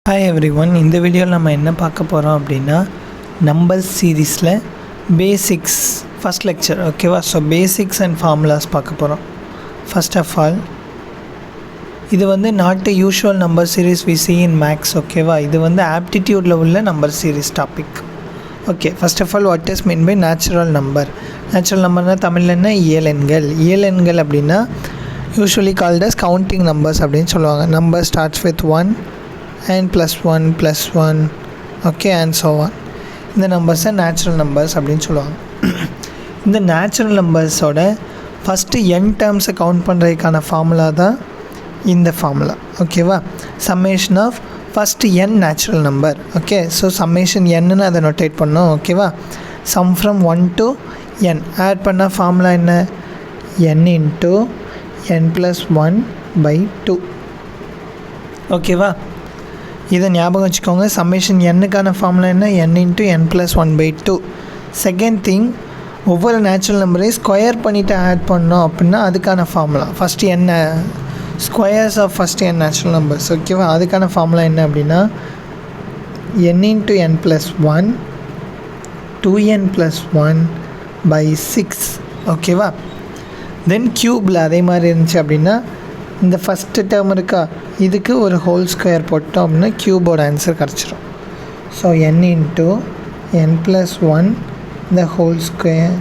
Hi everyone, இந்த வீடியோவில் நம்ம என்ன பார்க்க போகிறோம் அப்படின்னா நம்பர் சீரீஸில் பேசிக்ஸ் ஃபஸ்ட் லெக்சர். ஓகேவா? ஸோ பேசிக்ஸ் அண்ட் ஃபார்முலாஸ் பார்க்க போகிறோம். ஃபர்ஸ்ட் ஆஃப் ஆல், இது வந்து not a usual number series we see in maths. ஓகேவா? இது வந்து ஆப்டிடியூடில் உள்ள number series topic. Okay, first of all what is mean by natural number? Natural நம்பர்னால் தமிழில் என்ன? இயலெண்கள். இயலெண்கள் அப்படின்னா usually called as counting numbers அப்படின்னு சொல்லுவாங்க. Number starts with 1 and +1 okay and so on. இந்த நம்பர்ஸை நேச்சுரல் நம்பர்ஸ் அப்படின்னு சொல்லுவாங்க. இந்த நேச்சுரல் நம்பர்ஸோட ஃபஸ்ட்டு n டேர்ம்ஸை கவுண்ட் பண்ணுறதுக்கான ஃபார்முலா தான் இந்த ஃபார்முலா. ஓகேவா? Summation of first n natural number. Okay, so summation என்னன்னு அதை நோட்டேட் பண்ணோம். ஓகேவா? Sum from 1 to n add பண்ண ஃபார்முலா என்ன? n into n+1/2. ஓகேவா? இதை ஞாபகம் வச்சுக்கோங்க. சம்மேஷன் என்னுக்கான ஃபார்முலா என்ன? n into n+1/2. Second thing, ஒவ்வொரு நேச்சுரல் நம்பரையும் ஸ்கொயர் பண்ணிவிட்டு ஆட் பண்ணோம் அப்படின்னா அதுக்கான ஃபார்முலா ஃபஸ்ட்டு என்ன? Squares of first n natural numbers. ஓகேவா? அதுக்கான ஃபார்முலா என்ன அப்படின்னா n into n+1 2n+1/6. ஓகேவா? தென் க்யூபில் அதே மாதிரி இருந்துச்சு அப்படின்னா இந்த ஃபஸ்ட்டு டேர்ம் இருக்கா, இதுக்கு ஒரு ஹோல் ஸ்கொயர் போட்டோம் அப்படின்னா க்யூபோட ஆன்சர் கிடச்சிரும். So n into n+1 the whole square.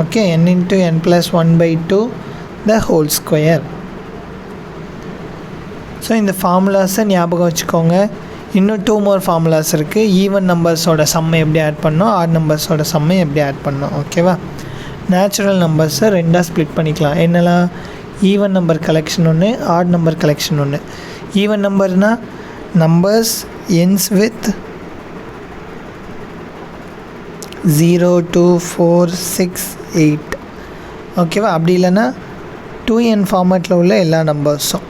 Okay, n into n+1/2 the whole square. So இந்த ஃபார்முலாஸை ஞாபகம் வச்சுக்கோங்க. இன்னும் 2 more ஃபார்முலாஸ் இருக்குது. ஈவன் நம்பர்ஸோட சம்மை எப்படி ஆட் பண்ணோம், ஆட் நம்பர்ஸோட சம்மை எப்படி ஆட் பண்ணோம். ஓகேவா? நேச்சுரல் நம்பர்ஸை ரெண்டாக ஸ்ப்ளிட் பண்ணிக்கலாம். என்னெல்லாம்? ஈவன் நம்பர் கலெக்ஷன் ஒன்று, ஆட் நம்பர் கலெக்ஷன் ஒன்று. ஈவன் நம்பர்னால் நம்பர்ஸ் எண்ட்ஸ் வித் 0 2 4 6 8. ஓகேவா? அப்படி இல்லைன்னா 2n ஃபார்மேட்டில் உள்ள எல்லா நம்பர்ஸும்.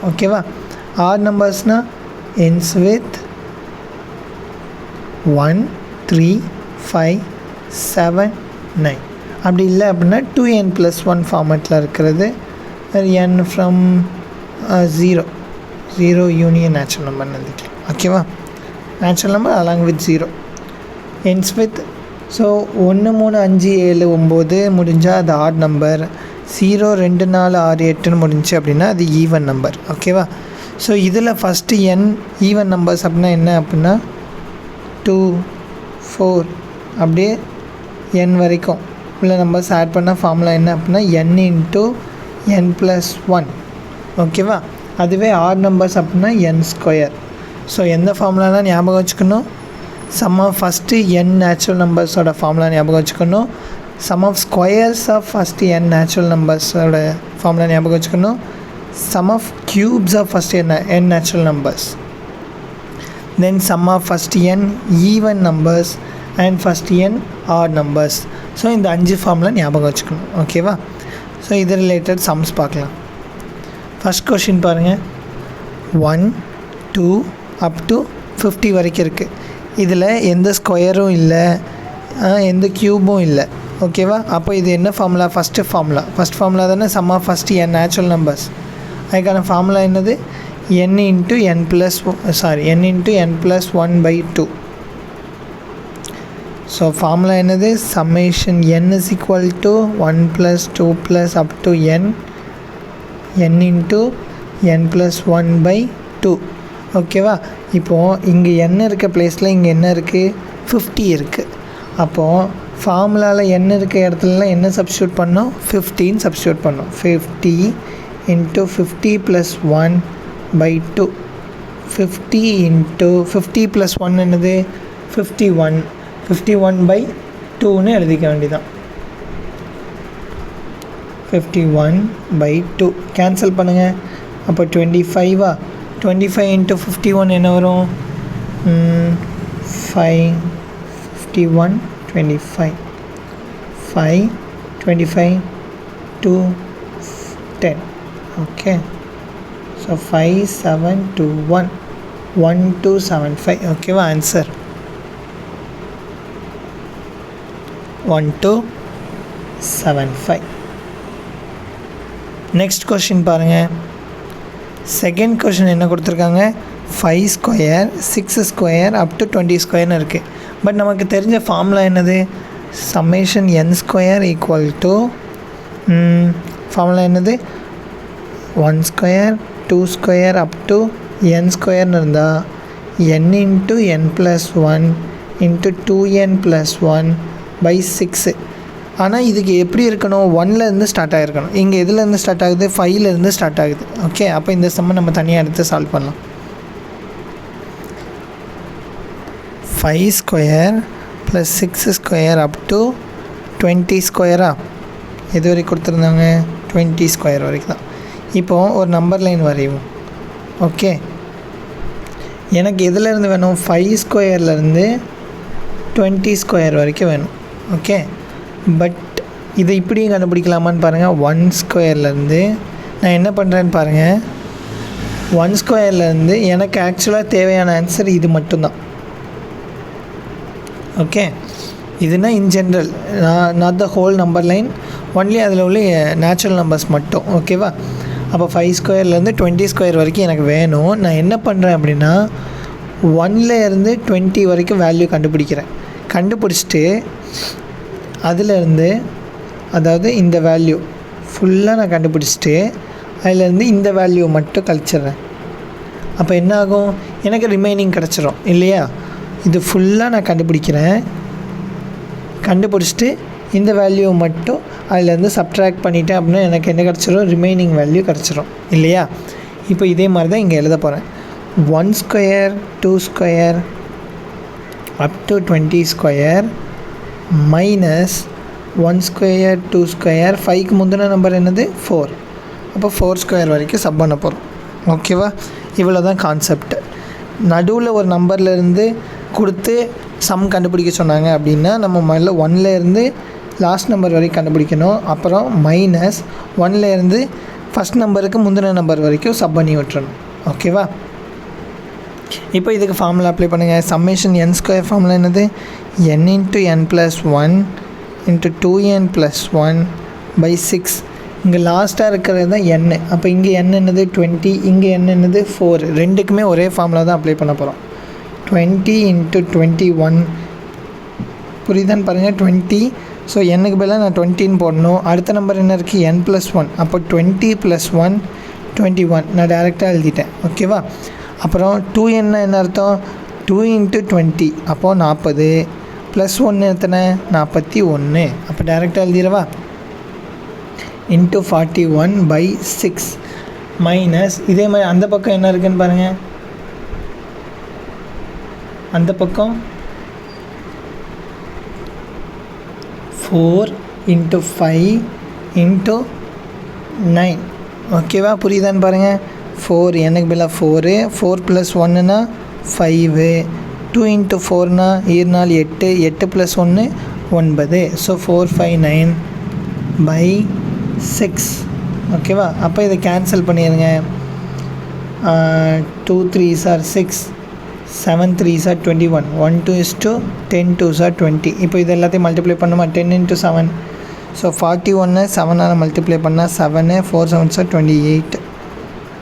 ஓகேவா? ஆட் நம்பர்ஸ்னால் எண்ட்ஸ் வித் 1 3 5 7 9. அப்படி இல்லை அப்படின்னா 2n+1 ஃபார்மேட்டில் இருக்கிறது n ஃப்ரம் 0 யூனியன் நேச்சுரல் நம்பர்னு எழுதிக்கலாம். ஓகேவா? Natural number along with 0 ends with. So 1 3 5 7 9 முடிஞ்சால் அது ஆட் நம்பர். 0 2 4 6 8ன்னு முடிஞ்சு அப்படின்னா அது ஈவன் நம்பர். ஓகேவா? ஸோ இதில் ஃபஸ்ட்டு n ஈவன் நம்பர்ஸ் அப்படின்னா என்ன அப்படின்னா 2 4 அப்படியே n வரைக்கும் உள்ள நம்பர்ஸ் ஆட் பண்ண ஃபார்முலா என்ன அப்படின்னா n into n+1. ஓகேவா? அதுவே ஆட் நம்பர்ஸ் அப்படின்னா n². ஸோ எந்த ஃபார்முலாலாம் ஞாபகம் வச்சுக்கணும்? Sum of first n natural நம்பர்ஸோட ஃபார்முலா ஞாபகம் வச்சுக்கணும். Sum of squares of first n natural நம்பர்ஸோட ஃபார்முலா ஞாபகம் வச்சுக்கணும். Sum of cubes of first n natural numbers. Then sum of first n even numbers and first n odd numbers. So இந்த 5 formula ஞாபகம் வச்சுக்கணும். ஓகேவா? So இது related sums பார்க்கலாம். First question பாருங்கள். 1 2 அப் டு 50 வரைக்கும் இருக்குது. இதில் எந்த ஸ்கொயரும் இல்லை, எந்த க்யூபும் இல்லை. ஓகேவா? அப்போ இது என்ன ஃபார்முலா? ஃபஸ்ட் ஃபார்முலா தானே sum of first n natural numbers. அதுக்கான ஃபார்முலா என்னது? n into n+1/2. So formula என்னது? Summation n is equal to 1 + 2 + up to n into n+1/2. ஓகேவா? இப்போது இங்கே n இருக்க பிளேஸில் இங்கே என்ன இருக்குது? 50 இருக்குது. அப்போது ஃபார்முலாவில் n இருக்க இடத்துலலாம் என்ன சப்ஸ்டியூட் பண்ணோம்? 15 சப்ஸ்டியூட் பண்ணோம். 50 into 50 + 1/2. 50 into 50 + 1 என்னது? 51. 51/2ன்னு எழுதிக்க வேண்டியதான். 51/2 கேன்சல் பண்ணுங்கள். அப்போ 25. 25 into 51 என்ன வரும்? 5 51 25 5 25 2 10. Okay, so 5 7 2 1 1275. ஓகேவா? ஆன்சர் 1275. நெக்ஸ்ட் கொஷின் பாருங்கள். செகண்ட் கொஷின் என்ன கொடுத்துருக்காங்க, 5 ஸ்கொயர் 6 ஸ்கொயர் அப் டு 20 ஸ்கொயர்னு இருக்குது. பட் நமக்கு தெரிஞ்ச ஃபார்முலா என்னது, summation n square equal to formula என்னது, 1 square 2 square up to n ஸ்கொயர்னு இருந்தால் n into n + 1 into 2n + 1 by 6. ஆனால் இதுக்கு எப்படி இருக்கணும், 1லேருந்து ஸ்டார்ட் ஆகிருக்கணும். இங்கே எதுலேருந்து ஸ்டார்ட் ஆகுது, 5லேருந்து ஸ்டார்ட் ஆகுது. ஓகே, அப்போ இந்த சம்மை நம்ம தனியாக எடுத்து சால்வ் பண்ணலாம். 5 square plus 6 square up to 20 ஸ்கொயரா, எது வரைக்கும் கொடுத்துருந்தாங்க, 20 ஸ்கொயர் வரைக்கும் தான். இப்போது ஒரு நம்பர் லைன் வரையும். ஓகே, எனக்கு எதுலேருந்து வேணும், 5 ஸ்கொயர்லேருந்து 20 ஸ்கொயர் வரைக்கும் வேணும். ஓகே, பட் இதை இப்படியும் கண்டுபிடிக்கலாமான்னு பாருங்கள். 1 ஸ்கொயர்லேருந்து நான் என்ன பண்ணுறேன்னு பாருங்கள். 1 ஸ்கொயர்லேருந்து எனக்கு ஆக்சுவலாக தேவையான ஆன்சர் இது மட்டும்தான். ஓகே, இதுனா in general, not the whole number line, only அதில் உள்ள நேச்சுரல் நம்பர்ஸ் மட்டும். ஓகேவா, அப்போ 5 ஸ்கொயர்லேருந்து 20 ஸ்கொயர் வரைக்கும் எனக்கு வேணும். நான் என்ன பண்ணுறேன் அப்படின்னா 1லேருந்து 20 வரைக்கும் வேல்யூ கண்டுபிடிச்சிட்டு அதிலேருந்து, அதாவது இந்த வேல்யூ ஃபுல்லாக நான் கண்டுபிடிச்சிட்டு அதிலேருந்து இந்த வேல்யூ மட்டும் கழிச்சிட்றேன். அப்போ என்ன ஆகும், எனக்கு ரிமைனிங் கிடச்சிரும் இல்லையா. இது ஃபுல்லாக நான் கண்டுபிடிச்சிட்டு இந்த வேல்யூ மட்டும் அதிலேருந்து சப்ட்ராக்ட் பண்ணிட்டேன் அப்படின்னா எனக்கு என்ன கிடச்சிரும், ரிமைனிங் வேல்யூ கிடச்சிரும் இல்லையா. இப்போ இதே மாதிரி தான் இங்கே எழுத போகிறேன். 1 square 2 square up to 20 square minus 1 square 2 square, 5க்கு முந்தின நம்பர் என்னது, 4. அப்போ 4 ஸ்கொயர் வரைக்கும் சப் பண்ண போகிறோம். ஓகேவா, இவ்வளோ தான் கான்செப்ட். நடுவில் ஒரு நம்பர்லேருந்து கொடுத்து சம் கண்டுபிடிக்க சொன்னாங்க அப்படின்னா நம்ம முதல்ல 1லேருந்து லாஸ்ட் நம்பர் வரைக்கும் கண்டுபிடிக்கணும். அப்புறம் மைனஸ் 1லேருந்து ஃபஸ்ட் நம்பருக்கு முந்தின நம்பர் வரைக்கும் சப் பண்ணி விட்டுறணும். ஓகேவா, இப்போ இதுக்கு ஃபார்முலா அப்ளை பண்ணுங்கள். சம்மேஷன் n ஸ்கொயர் ஃபார்முலா என்னது, n into n + 1 into 2n + 1 by 6. இங்கே லாஸ்ட்டாக இருக்கிறது தான் n. அப்போ இங்கே n என்னது 20, இங்கே n என்னது 4. ரெண்டுக்குமே ஒரே ஃபார்முலா தான் அப்ளை பண்ண போகிறோம். 20 இன்ட்டு 21 புரியுதான்னு பாருங்கள், 20. ஸோ n-க்கு பதிலாக நான் 20ன்னு போடணும். அடுத்த நம்பர் என்ன இருக்குது, n + 1. அப்போ 20 + 1 21 நான் டேரெக்டாக எழுதிட்டேன். ஓகேவா, அப்புறம் 2n என்ன அர்த்தம், 2 இன்ட்டு 20 அப்போது 40 ப்ளஸ் 1 எத்தனை, 41. அப்போ டேரெக்டாக எழுதிடவா, இன்ட்டு 41 பை 6 மைனஸ் இதே மாதிரி அந்த பக்கம் என்ன இருக்குதுன்னு பாருங்கள். அந்த பக்கம் 4 இன்ட்டு 5 இன்ட்டு 9. ஓகேவா, புரியுதான்னு பாருங்கள். 4 எனக்கு பதிலாக 4, 4 + 1னா 5, 2 இன்ட்டு 4னா 7 8, 8 + 1 9. So 459 by 6. ஓகேவா, அப்போ இதை கேன்சல் பண்ணிடுங்க. 2 3s are 6, 7 3s are 21, 1 2 is 2, 10 2s are 20. இப்போ இது எல்லாத்தையும் மல்டிப்ளை பண்ணுமா, 10 இன்ட்டு 7. ஸோ 41 7ஆல் மல்டிப்ளை பண்ணால் 7, 4 7s are 28,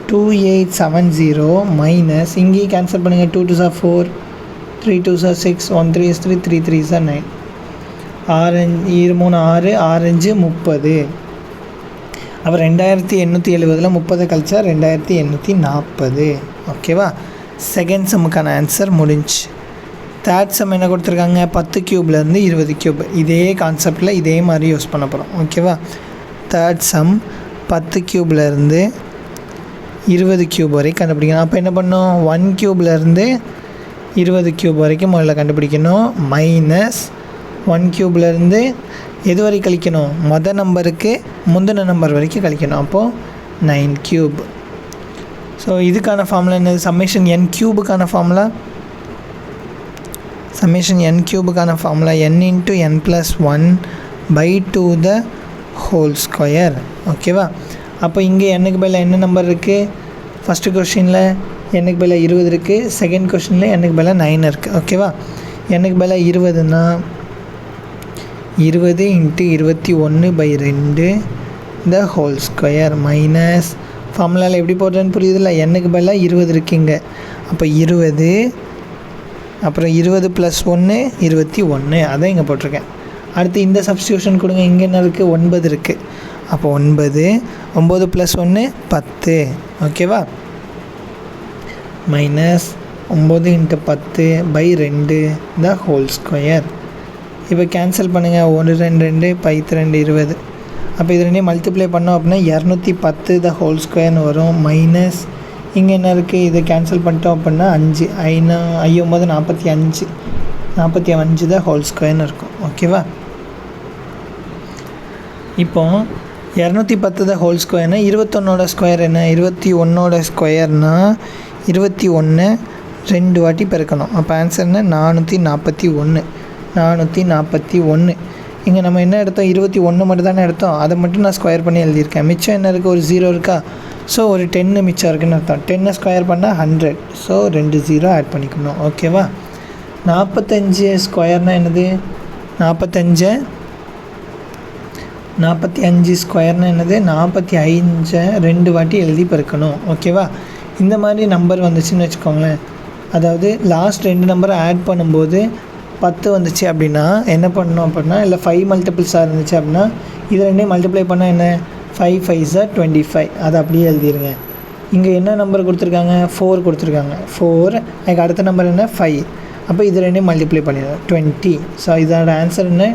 2870 மைனஸ் இங்கேயும் கேன்சல் பண்ணுங்கள். 2 2s are 4, 3 2s are 6, 1 3 is 3, 3 3s are 9. 6 3 6 6 30. அப்போ 2870 30 கழிச்சா 2840. ஓகேவா, செகண்ட் சம்முக்கான ஆன்சர் முடிஞ்சு. தேர்ட் சம் என்ன கொடுத்துருக்காங்க, 10 க்யூப்லேருந்து 20 க்யூப். இதே கான்செப்டில் இதே மாதிரி யூஸ் பண்ண போகிறோம். ஓகேவா, தேர்ட் சம் 10 க்யூப்லேருந்து 20 க்யூப் வரைக்கும் கண்டுபிடிக்கணும். அப்போ என்ன பண்ணணும், 1 க்யூப்லேருந்து 20 க்யூப் வரைக்கும் முதல்ல கண்டுபிடிக்கணும். மைனஸ் 1 க்யூப்லேருந்து எது வரை கழிக்கணும், மொதல் நம்பருக்கு முந்தின நம்பர் வரைக்கும் கழிக்கணும். அப்போது 9 க்யூப். ஸோ இதுக்கான ஃபார்முலா என்னது, சம்மேஷன் n க்யூபுக்கான ஃபார்முலா, சம்மேஷன் n க்யூபுக்கான formula n into n + 1 by 2 the whole square. ஓகேவா, அப்போ இங்கே n-க்கு பதிலாக என்ன நம்பர் இருக்குது, ஃபஸ்ட்டு கொஷினில் n-க்கு பதிலாக 20 இருக்குது, செகண்ட் கொஷினில் n-க்கு பதிலாக 9 இருக்குது. ஓகேவா, n-க்கு பதிலாக 20னா 20 × 21 by 2 the whole square minus ஃபார்முலாவில் எப்படி போடுறேன்னு புரியுதில்ல, எண்ணுக்கு பதிலாக 20 இருக்குங்க. அப்போ 20, அப்புறம் 20 + 1 21, அதான் இங்கே போட்டிருக்கேன். அடுத்து இந்த சப்ஸ்டியூஷன் கொடுங்க. இங்கே என்ன இருக்குது? 9 இருக்குது. அப்போ 9 + 1 10, ஓகேவா? -9 × 10/2 த ஹோல் ஸ்கொயர். இப்போ கேன்சல் பண்ணுங்கள். 1 2 2 ×2 20. அப்போ இது ரெண்டையும் மல்டிப்ளை பண்ணோம் அப்படின்னா 210 த ஹோல் ஸ்கொயர்னு வரும். மைனஸ் இங்கே என்ன இருக்குது? இதை கேன்சல் பண்ணிட்டோம் அப்படின்னா 5 9 45 த ஹோல் ஸ்கொயர்னு இருக்கும், ஓகேவா? இப்போ 210 த ஹோல் ஸ்கொயர்னால் 21ஓட ஸ்கொயர் என்ன? 21ஓட ஸ்கொயர்னால் 21 2 வாட்டி பெருக்கணும். அப்போ ஆன்சர் என்ன? 441. இங்கே நம்ம என்ன எடுத்தோம்? 21 மட்டும் தானே எடுத்தோம். அதை மட்டும் நான் ஸ்கொயர் பண்ணி எழுதியிருக்கேன். மிச்சம் என்ன இருக்குது? ஒரு 0 இருக்கா? ஸோ ஒரு 10 மிச்சம் இருக்குதுன்னு அர்த்தம். 10 ஸ்கொயர் பண்ணால் 100. ஸோ 2 0 ஆட் பண்ணிக்கணும், ஓகேவா? 45 ஸ்கொயர்னால் என்னது? 45 ஸ்கொயர்னால் என்னது? 45 2 வாட்டி எழுதி பெருக்கணும், ஓகேவா? இந்த மாதிரி நம்பர் வந்துச்சுன்னு வச்சுக்கோங்களேன். அதாவது லாஸ்ட் 2 நம்பரை ஆட் பண்ணும்போது 10 வந்துச்சு அப்படின்னா என்ன பண்ணணும் அப்படின்னா, இல்லை 5 மல்டிபிள்ஸாக இருந்துச்சு அப்படின்னா இது ரெண்டையும் மல்டிப்ளை பண்ணால் என்ன? 5 5s are 25. அதை அப்படியே எழுதிடுங்க. இங்கே என்ன நம்பர் கொடுத்துருக்காங்க? 4 கொடுத்துருக்காங்க. 4 அதுக்கு அடுத்த நம்பர் என்ன? 5. அப்போ இது ரெண்டையும் மல்டிப்ளை பண்ணிடுறோம் 20. ஸோ இதோட ஆன்சர் என்ன?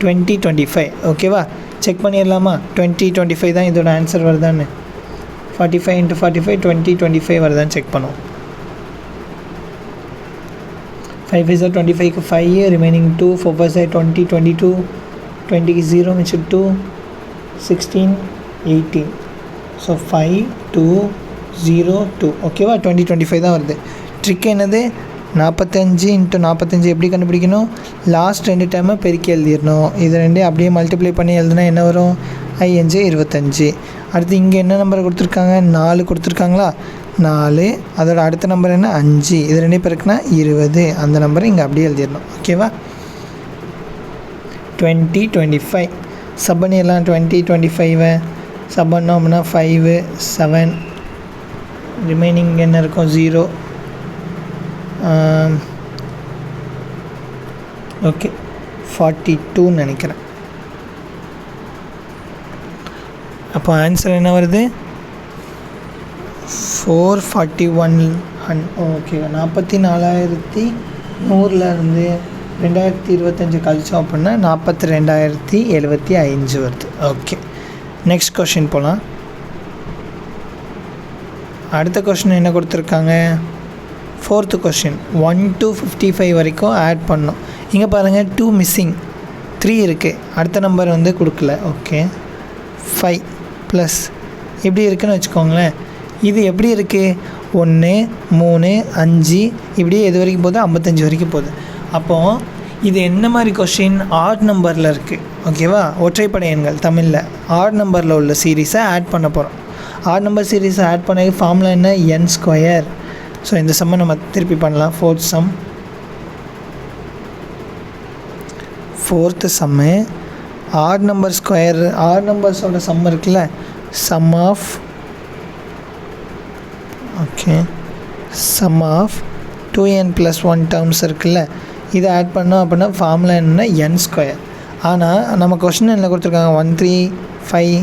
20 25, ஓகேவா? செக் பண்ணிடலாமா? 20 25 தான் இதோட ஆன்சர் வருதான்னு. 45 × 45 20 25 வருதான்னு செக் பண்ணுவோம். 5 5s are 25க்கு 5, remaining 2, 4 5s are 20 22, 20க்கு 0 மிச்சம் 2, 16 18. ஸோ 5 2 0 2, ஓகேவா? 20 25 தான் வருது. ட்ரிக் என்னது? 45 × 45 எப்படி கண்டுபிடிக்கணும்? லாஸ்ட் 2 டைமை பெருக்கி எழுதிடணும். இது ரெண்டையும் அப்படியே மல்டிப்ளை பண்ணி எழுதுனா என்ன வரும்? 5 25. அடுத்து இங்கே என்ன நம்பர் கொடுத்துருக்காங்க? 4 கொடுத்துருக்காங்களா? 4, அதோட அடுத்த நம்பர் என்ன? 5. இது ரெண்டையும் பெருக்குனா 20. அந்த நம்பரை இங்கே அப்படியே எழுதிடணும், ஓகேவா? 20 25 சப் பண்ணிடலாம். 20 25 சப் பண்ணோம் அப்படின்னா 5 7, ரிமைனிங் என்ன இருக்கும்? 0. ஓகே 42 நினைக்கிறேன். அப்போ ஆன்சர் என்ன வருது? 441. ஓகே 44,100லேருந்து 2025 கழிச்சோம் அப்படின்னா 42,075 வருது. ஓகே, நெக்ஸ்ட் கொஷின் போகலாம். அடுத்த கொஷின் என்ன கொடுத்துருக்காங்க? 4th கொஷின் 1 to 55 வரைக்கும் ஆட் பண்ணோம். இங்கே பாருங்கள் 2 மிஸ்ஸிங், 3 இருக்குது. அடுத்த நம்பர் வந்து கொடுக்கல. ஓகே 5 ப்ளஸ் இப்படி இருக்குதுன்னு வச்சுக்கோங்களேன். இது எப்படி இருக்குது? 1 3 5 இப்படியே எது வரைக்கும் போகுது? 55 வரைக்கும் போகுது. அப்போது இது என்ன மாதிரி கொஷின்? ஆட் நம்பரில் இருக்குது, ஓகேவா? ஒற்றைப்படை எண்கள் தமிழில் ஆட் நம்பரில் உள்ள சீரீஸை ஆட் பண்ண போகிறோம். ஆட் நம்பர் சீரீஸை ஆட் பண்ண ஃபார்முலா என்ன? n square. ஸோ இந்த சம்மை நம்ம திருப்பி பண்ணலாம். 4th sum, 4th sum odd number square. Odd நம்பர்ஸோட சம் இருக்குல்ல, sum of sum of 2n + 1 terms இருக்குல்ல, இதை ஆட் பண்ணோம் அப்படின்னா ஃபார்முலா என்னென்னா n ஸ்கொயர். ஆனால் நம்ம கொஷின் என்ன கொடுத்துருக்காங்க? 1 3 5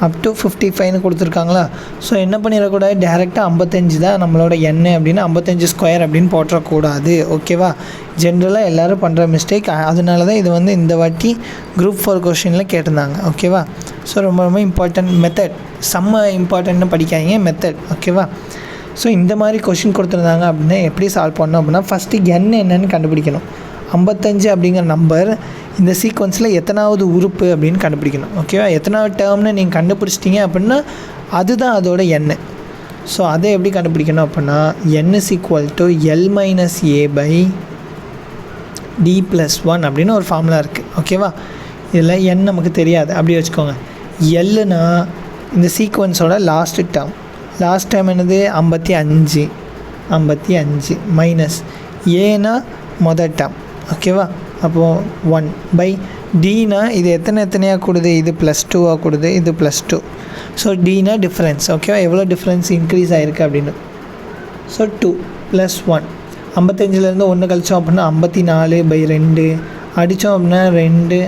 up to 55ன்னு கொடுத்துருக்காங்களா? ஸோ என்ன பண்ணிடக்கூடாது? டேரெக்டாக 55 தான் நம்மளோட n அப்படின்னு 55 ஸ்கொயர் அப்படின்னு போட்டுறக்கூடாது, ஓகேவா? ஜென்ரலாக எல்லோரும் பண்ணுற மிஸ்டேக். அதனால தான் இது வந்து இந்த வாட்டி குரூப் 4 கொஷினில் கேட்டிருந்தாங்க, ஓகேவா? ஸோ ரொம்ப ரொம்ப இம்பார்ட்டன்ட் மெத்தட். செம்ம இம்பார்ட்டன்ட்னு படிக்காதீங்க, மெத்தட், ஓகேவா? ஸோ இந்த மாதிரி கொஷின் கொடுத்துருந்தாங்க அப்படின்னா எப்படி சால்வ் பண்ணோம் அப்படின்னா ஃபஸ்ட்டு n என்னன்னு கண்டுபிடிக்கணும். 55 அப்படிங்கிற நம்பர் இந்த சீக்வன்ஸில் எத்தனாவது உறுப்பு அப்படின்னு கண்டுபிடிக்கணும், ஓகேவா? எத்தனாவது டேர்ம்னு நீங்கள் கண்டுபிடிச்சிட்டிங்க அப்படின்னா அதுதான் அதோட n. ஸோ அதை எப்படி கண்டுபிடிக்கணும் அப்படின்னா n = L - a/d + 1 அப்படின்னு ஒரு ஃபார்முலா இருக்குது, ஓகேவா? இதில் n நமக்கு தெரியாது, அப்படி வச்சுக்கோங்க. எல்லுனா இந்த சீக்வன்ஸோட லாஸ்ட் டேர்ம் என்னது? 55 மைனஸ் ஏனா மொதல் டேர்ம், ஓகேவா? அப்போது 1/d டினா இது எத்தனையாக கூடுது, இது +2 கூடுது, இது +2. ஸோ டினா டிஃப்ரென்ஸ். ஓகேவா, எவ்வளோ டிஃப்ரென்ஸ் இன்க்ரீஸ் ஆகிருக்கு அப்படின்னு. ஸோ 2 + 1 55லேருந்து 1 கழிச்சோம் அப்படின்னா 54/2 அடித்தோம் அப்படின்னா 2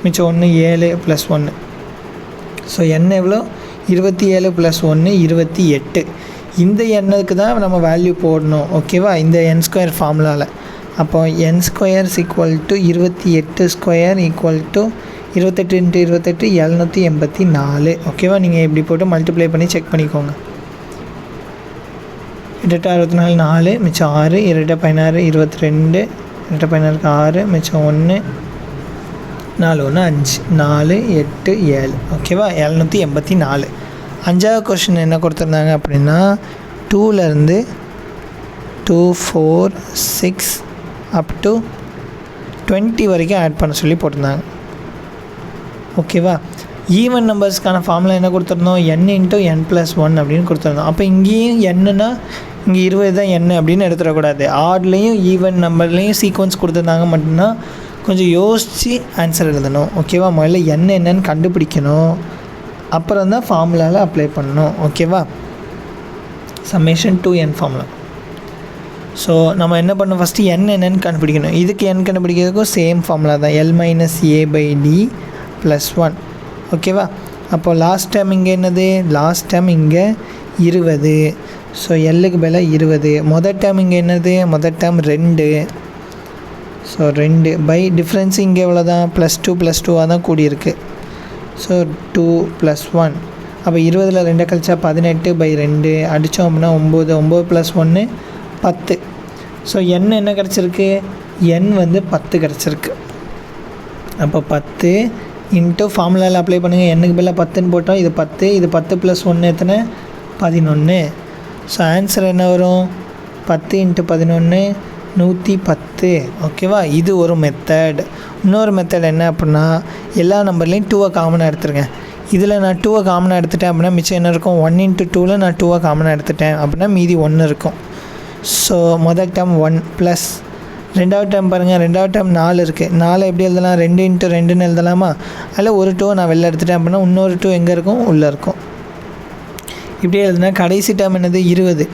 மிச்சம் 1 7 + 1. ஸோ n எவ்வளோ, 27 + 1 28. இந்த எண்ணுக்கு தான் நம்ம வேல்யூ போடணும். ஓகேவா, இந்த n² ஃபார்முலாவில். அப்போ n² = 28² = 28 × 28 784. ஓகேவா, நீங்கள் இப்படி போட்டு மல்டிப்ளை பண்ணி செக் பண்ணிக்கோங்க. 8 64 4 மிச்சம் 6 2 16 22 2 16 6 மிச்சம் 1 4 1 5 4 8 7. ஓகேவா, 784. 5வது கொஷின் என்ன கொடுத்துருந்தாங்க அப்படின்னா 2லேருந்து 2 4 6 up to 20 வரைக்கும் ஆட் பண்ண சொல்லி போட்டிருந்தாங்க. ஓகேவா, ஈவன் நம்பர்ஸ்க்கான ஃபார்முலா என்ன கொடுத்துருந்தோம், n × n + 1 அப்படின்னு கொடுத்துருந்தோம். அப்போ இங்கேயும் என்னன்னா இங்கே 20 தான் n அப்படின்னு எடுத்துடக்கூடாது. ஆட்லேயும் ஈவன் நம்பர்லேயும் சீக்வன்ஸ் கொடுத்துருந்தாங்க மட்டும்தான் கொஞ்சம் யோசித்து ஆன்சர் எழுதணும். ஓகேவா, முதல்ல என்னன்னு கண்டுபிடிக்கணும், அப்புறம் தான் ஃபார்முலாவில் அப்ளை பண்ணணும். ஓகேவா, சம்மேஷன் 2n ஃபார்முலா. ஸோ நம்ம என்ன பண்ணணும், ஃபஸ்ட்டு என்னன்னு கண்டுபிடிக்கணும். இதுக்கு n கண்டுபிடிக்கிறதுக்கும் சேம் ஃபார்முலா தான், L - a/d + 1. ஓகேவா, அப்போது லாஸ்ட் டைம் இங்கே என்னது, லாஸ்ட் டைம் இங்கே 20. ஸோ எல்லுக்கு பதிலா 20. மொதல் டைம் இங்கே என்னது, மொதல் டைம் 2. ஸோ 2 பை டிஃப்ரென்ஸ் இங்கே எவ்வளோ தான், +2 +2 தான் கூடியிருக்கு. ஸோ 2 + 1. அப்போ 20ல் 2 கழிச்சா 18/2 அடித்தோம் அப்படின்னா 9 9 + 1 10. ஸோ என்ன கிடச்சிருக்கு, n வந்து 10 கிடச்சிருக்கு. அப்போ 10 இன்ட்டு ஃபார்முலாவில் அப்ளை பண்ணுங்கள். என்னுக்கு பதிலாக 10ன்னு போட்டோம், இது 10, இது 10 + 1 எத்தனை, 11. ஸோ ஆன்சர் என்ன வரும், 10 × 11 110. ஓகேவா, இது ஒரு மெத்தட். இன்னொரு மெத்தட் என்ன அப்படின்னா எல்லா நம்பர்லேயும் 2 காமனாக எடுத்துருங்க. இதில் நான் 2 காமனாக எடுத்துட்டேன் அப்படின்னா மிச்சம் என்ன இருக்கும், 1 × 2ல் நான் 2 காமனாக எடுத்துட்டேன் அப்படின்னா மீதி 1 இருக்கும். ஸோ முதல் டைம் 1 ப்ளஸ் ரெண்டாவது டைம் பாருங்கள், ரெண்டாவது டைம் 4 இருக்குது. 4 எப்படி எழுதலாம், 2 × 2ன்னு எழுதலாமா. அதில் ஒரு 2 நான் வெளில எடுத்துட்டேன் அப்படின்னா இன்னொரு 2 எங்கே இருக்கும், உள்ளே இருக்கும். இப்படி எழுதுனா கடைசி டைம் என்னது, 20.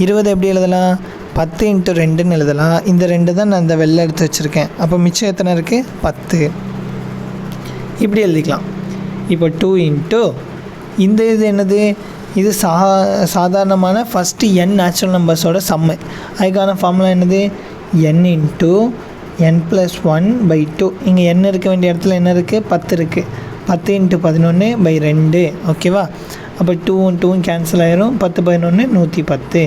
20 எப்படி எழுதலாம், 10 × 2ன்னு எழுதலாம். இந்த 2 தான் நான் இந்த வெளில எடுத்து வச்சுருக்கேன். அப்போ மிச்சம் எத்தனை இருக்குது, 10. இப்படி எழுதிக்கலாம். இப்போ 2 × இந்த இது என்னது, இது சாதாரணமான ஃபஸ்ட்டு n நேச்சுரல் நம்பர்ஸோட சம்மு. அதுக்கான ஃபார்முலா என்னது, n × n + 1/2. இங்கே n இருக்க வேண்டிய இடத்துல என்ன இருக்குது, 10 இருக்குது. 10 × 11/2. ஓகேவா, அப்போ 2 2 கேன்சல் ஆயிரும். 10 11 110.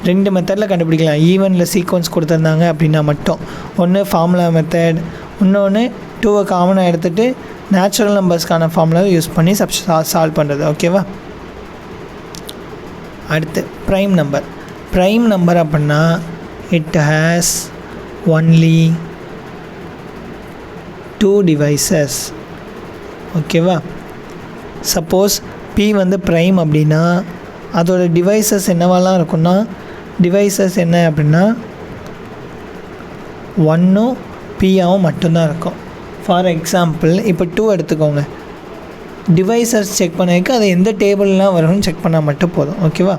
2 மெத்தடில் கண்டுபிடிக்கலாம். ஈவனில் சீக்வன்ஸ் கொடுத்துருந்தாங்க அப்படின்னா மட்டும். ஒன்று ஃபார்முலா மெத்தட், இன்னொன்று 2 காமனாக எடுத்துகிட்டு நேச்சுரல் நம்பர்ஸ்க்கான ஃபார்முலாவை யூஸ் பண்ணி சால்வ் பண்ணுறது. ஓகேவா, அடுத்து ப்ரைம் நம்பர். ப்ரைம் நம்பர் அப்படின்னா இட் ஹேஸ் ஒன்லி 2 டிவைசஸ். ஓகேவா, சப்போஸ் p வந்து ப்ரைம் அப்படின்னா அதோட டிவைசஸ் என்னவெல்லாம் இருக்குன்னா, டிவைசஸ் என்ன அப்படின்னா 1ம் p-ஆவும் மட்டும்தான் இருக்கும். ஃபார் எக்ஸாம்பிள் இப்போ 2 எடுத்துக்கோங்க. டிவைசஸ் செக் பண்ணதுக்கு அது எந்த டேபிள்லாம் வரும்னு செக் பண்ணால் மட்டும் போதும். ஓகேவா,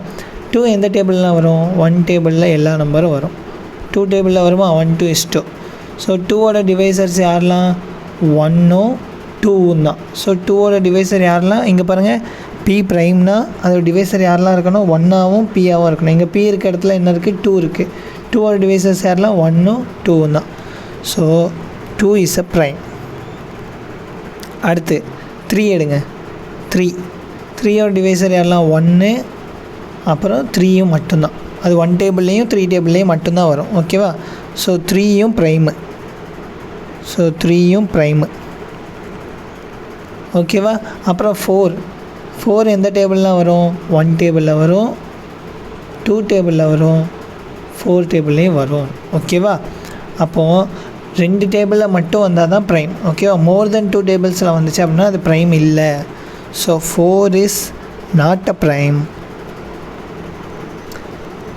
2 எந்த டேபிள்லாம் வரும், 1 டேபிளில் எல்லா நம்பரும் வரும். 2 டேபிளில் வருமா, 1 2 is 2. ஸோ 2ஓட டிவைசர்ஸ் யாரெல்லாம், 1ம் 2ம் தான். ஸோ 2ஓட டிவைசர் யாரெல்லாம், இங்கே பாருங்கள் p ப்ரைம்னா அதோட டிவைசர் யாரெல்லாம் இருக்கணும், 1ஆகவும் p-ஆகவும் இருக்கணும். இங்கே p இருக்க இடத்துல என்ன இருக்குது, 2 இருக்குது. 2ஓட டிவைசர்ஸ் யாரெல்லாம், 1ம் 2ம் தான். So 2 is a prime. அடுத்து 3 எடுங்க. 3ஓட டிவைசர் யாரெல்லாம், 1 அப்புறம் 3யும் மட்டும்தான். அது 1 டேபிள்லேயும் 3 டேபிள்லேயும் மட்டும்தான் வரும். ஓகேவா, ஸோ 3யும் ப்ரைமு. ஸோ 3யும் ப்ரைமு. ஓகேவா, அப்புறம் 4 எந்த டேபிள்லாம் வரும், 1 டேபிளில் வரும், 2 டேபிளில் வரும், 4 டேபிள்லேயும் வரும். ஓகேவா, அப்போது 2 டேபிளில் மட்டும் வந்தால் தான் ப்ரைம். ஓகேவா, மோர் தென் 2 டேபிள்ஸில் வந்துச்சு அப்படின்னா அது ப்ரைம் இல்லை. So 4 is not a prime.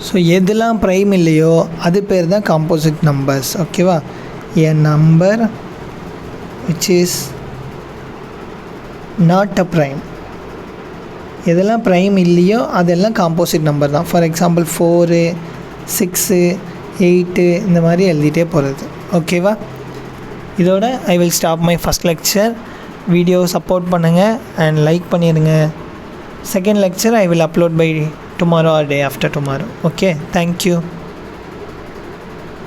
So எதெல்லாம் ப்ரைம் இல்லையோ அது பேர் தான் காம்போசிட் நம்பர்ஸ். ஓகேவா, a number which is not a prime. எதெல்லாம் ப்ரைம் இல்லையோ அதெல்லாம் காம்போசிட் நம்பர் தான். ஃபார் எக்ஸாம்பிள் 4 6 8 இந்த மாதிரி எழுதிட்டே போகிறது. ஓகேவா? இதோட I will stop my first lecture. Video support பண்ணுங்கள் அண்ட் லைக் பண்ணிடுங்க. Second lecture I will upload by tomorrow or day after tomorrow. Okay, thank you.